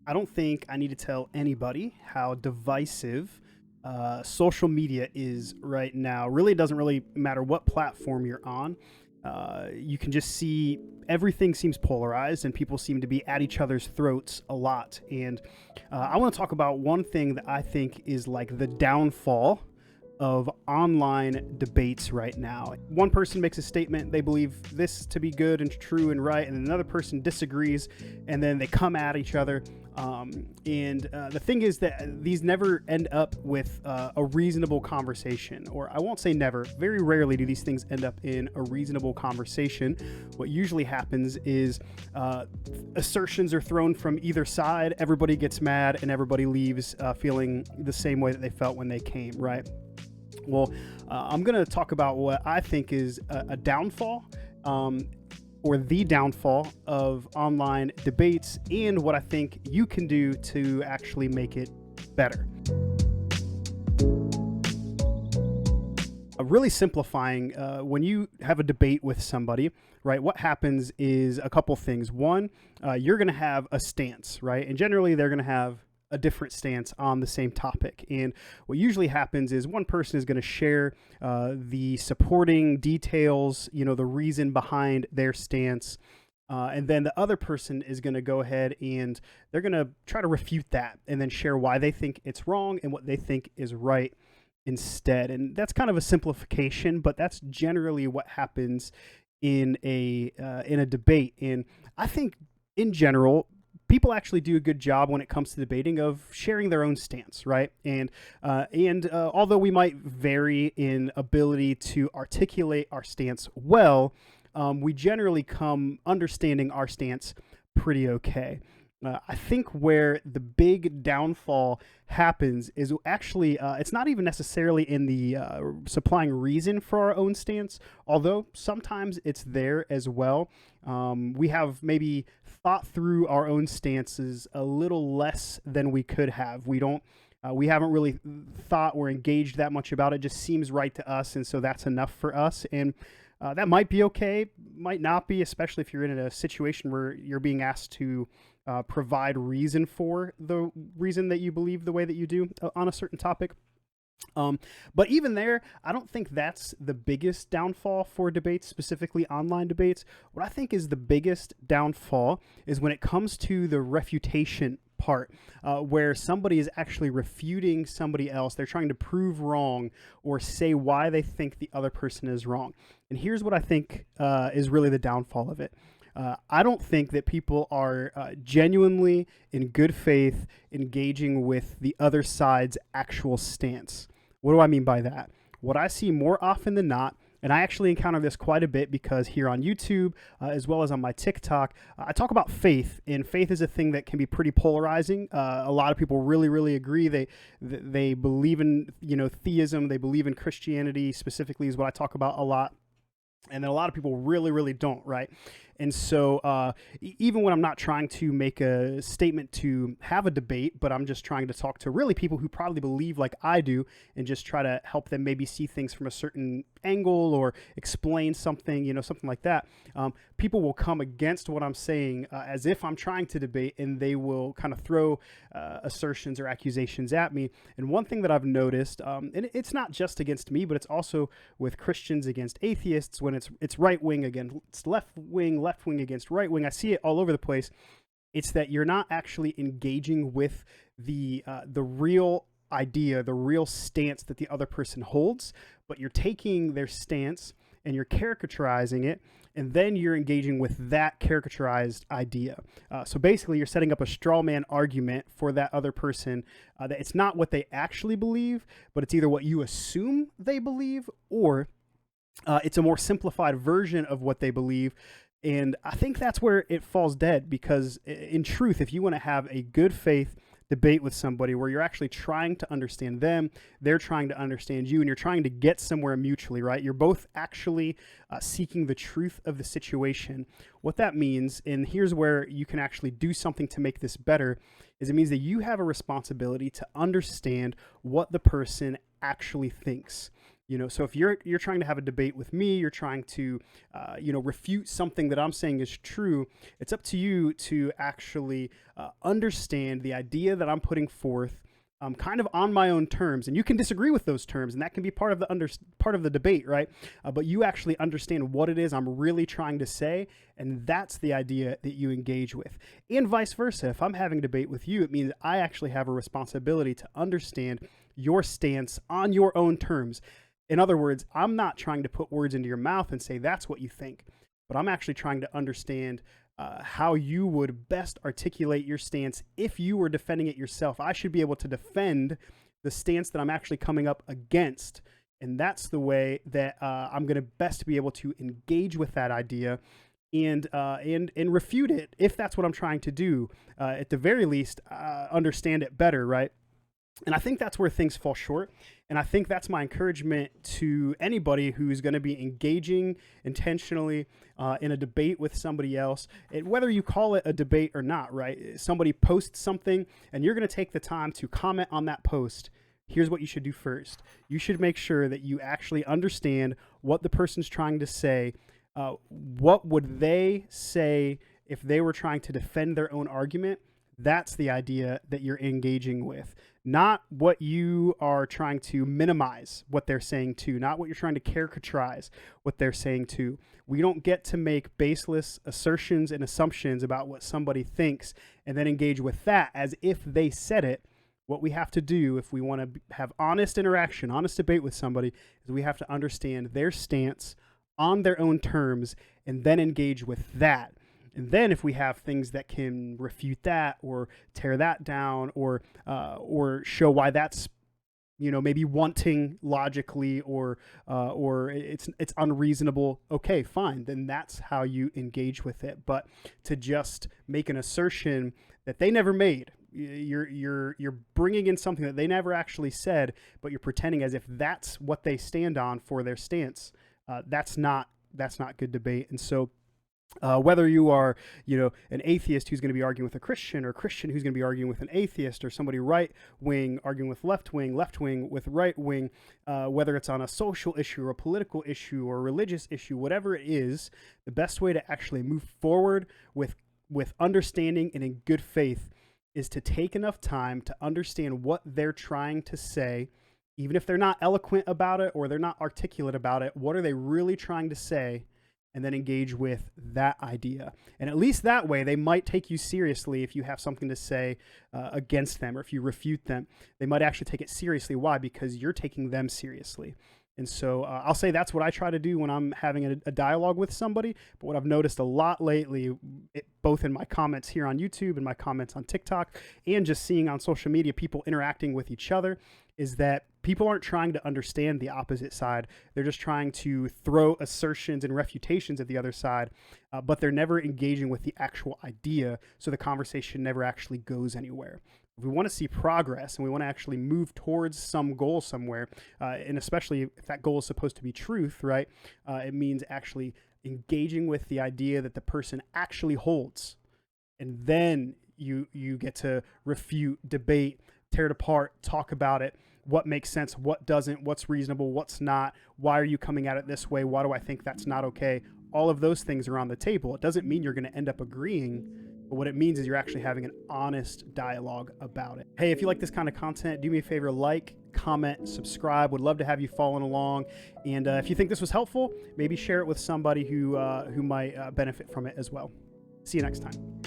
I don't think I need to tell anybody how divisive social media is right now. Really, it doesn't really matter what platform you're on. You can just see everything seems polarized, and people seem to be at each other's throats a lot. And I want to talk about one thing that I think is like the downfall of online debates right now. One person makes a statement, they believe this to be good and true and right, and another person disagrees, and then they come at each other. The thing is that these never end up with a reasonable conversation, or I won't say never, very rarely do these things end up in a reasonable conversation. What usually happens is assertions are thrown from either side, everybody gets mad, and everybody leaves feeling the same way that they felt when they came, right? Well, I'm going to talk about what I think is a downfall or the downfall of online debates and what I think you can do to actually make it better. Really simplifying, when you have a debate with somebody, right, what happens is a couple things. One, you're going to have a stance, right? And generally they're going to have a different stance on the same topic. And what usually happens is one person is going to share the supporting details, the reason behind their stance. And then the other person is going to go ahead and they're going to try to refute that and then share why they think it's wrong and what they think is right instead. And that's kind of a simplification, but that's generally what happens in a debate. And I think in general, people actually do a good job when it comes to debating of sharing their own stance, right? And although we might vary in ability to articulate our stance well, we generally come understanding our stance pretty okay. I think where the big downfall happens is actually, it's not even necessarily in the supplying reason for our own stance, although sometimes it's there as well. We have maybe thought through our own stances a little less than we could have. We haven't really thought or engaged that much about it. It just seems right to us, and so that's enough for us. And that might be okay, might not be, especially if you're in a situation where you're being asked to provide reason for the reason that you believe the way that you do on a certain topic. But even there, I don't think that's the biggest downfall for debates, specifically online debates. What I think is the biggest downfall is when it comes to the refutation part, where somebody is actually refuting somebody else. They're trying to prove wrong or say why they think the other person is wrong. And here's what I think is really the downfall of it. I don't think that people are genuinely, in good faith, engaging with the other side's actual stance. What do I mean by that? What I see more often than not, and I actually encounter this quite a bit because here on YouTube, as well as on my TikTok, I talk about faith, and faith is a thing that can be pretty polarizing. A lot of people really, really agree. They believe in theism. They believe in Christianity specifically is what I talk about a lot. And then a lot of people really, really don't, right? And so even when I'm not trying to make a statement to have a debate, but I'm just trying to talk to really people who probably believe like I do and just try to help them maybe see things from a certain angle or explain something, something like that, people will come against what I'm saying as if I'm trying to debate, and they will kind of throw assertions or accusations at me. And one thing that I've noticed, and it's not just against me, but it's also with Christians against atheists, when it's right wing against left wing against right wing. I see it all over the place. It's that you're not actually engaging with the real idea, the real stance that the other person holds, but you're taking their stance and you're caricaturizing it, and then you're engaging with that caricaturized idea. So basically, you're setting up a straw man argument for that other person, that it's not what they actually believe, but it's either what you assume they believe, or it's a more simplified version of what they believe. And I think that's where it falls dead, because in truth, if you want to have a good faith debate with somebody where you're actually trying to understand them, they're trying to understand you, and you're trying to get somewhere mutually, right? You're both actually seeking the truth of the situation. What that means, and here's where you can actually do something to make this better, is it means that you have a responsibility to understand what the person actually thinks. So if you're trying to have a debate with me, you're trying to refute something that I'm saying is true, it's up to you to actually understand the idea that I'm putting forth, kind of on my own terms. And you can disagree with those terms, and that can be part of the debate, right? But you actually understand what it is I'm really trying to say, and that's the idea that you engage with. And vice versa. If I'm having a debate with you, it means I actually have a responsibility to understand your stance on your own terms. In other words, I'm not trying to put words into your mouth and say that's what you think, but I'm actually trying to understand how you would best articulate your stance if you were defending it yourself. I should be able to defend the stance that I'm actually coming up against. And that's the way that I'm going to best be able to engage with that idea and refute it if that's what I'm trying to do. At the very least, understand it better, right? And I think that's where things fall short. And I think that's my encouragement to anybody who's going to be engaging intentionally in a debate with somebody else, and whether you call it a debate or not, right? Somebody posts something and you're going to take the time to comment on that post. Here's what you should do first. You should make sure that you actually understand what the person's trying to say. What would they say if they were trying to defend their own argument? That's the idea that you're engaging with, not what you are trying to minimize what they're saying to, not what you're trying to caricaturize what they're saying to. We don't get to make baseless assertions and assumptions about what somebody thinks and then engage with that as if they said it. What we have to do if we want to have honest interaction, honest debate with somebody, is we have to understand their stance on their own terms and then engage with that. And then if we have things that can refute that or tear that down or show why that's, maybe wanting logically or it's unreasonable, okay, fine. Then that's how you engage with it. But to just make an assertion that they never made, you're bringing in something that they never actually said, but you're pretending as if that's what they stand on for their stance. That's not good debate. And so whether you are, an atheist who's going to be arguing with a Christian, or a Christian who's going to be arguing with an atheist, or somebody right wing arguing with left wing with right wing, whether it's on a social issue or a political issue or a religious issue, whatever it is, the best way to actually move forward with understanding and in good faith is to take enough time to understand what they're trying to say. Even if they're not eloquent about it or they're not articulate about it, what are they really trying to say? And then engage with that idea. And at least that way, they might take you seriously if you have something to say against them, or if you refute them. They might actually take it seriously. Why? Because you're taking them seriously. And so I'll say that's what I try to do when I'm having a dialogue with somebody. But what I've noticed a lot lately, both in my comments here on YouTube and my comments on TikTok, and just seeing on social media people interacting with each other, is that people aren't trying to understand the opposite side. They're just trying to throw assertions and refutations at the other side, but they're never engaging with the actual idea, so the conversation never actually goes anywhere. If we want to see progress and we want to actually move towards some goal somewhere, and especially if that goal is supposed to be truth, right? It means actually engaging with the idea that the person actually holds. And then you get to refute, debate, tear it apart, talk about it, what makes sense, what doesn't, what's reasonable, what's not, why are you coming at it this way, why do I think that's not okay? All of those things are on the table. It doesn't mean you're going to end up agreeing, but what it means is you're actually having an honest dialogue about it. Hey, if you like this kind of content, do me a favor, like, comment, subscribe. Would love to have you following along. And if you think this was helpful, maybe share it with somebody who might benefit from it as well. See you next time.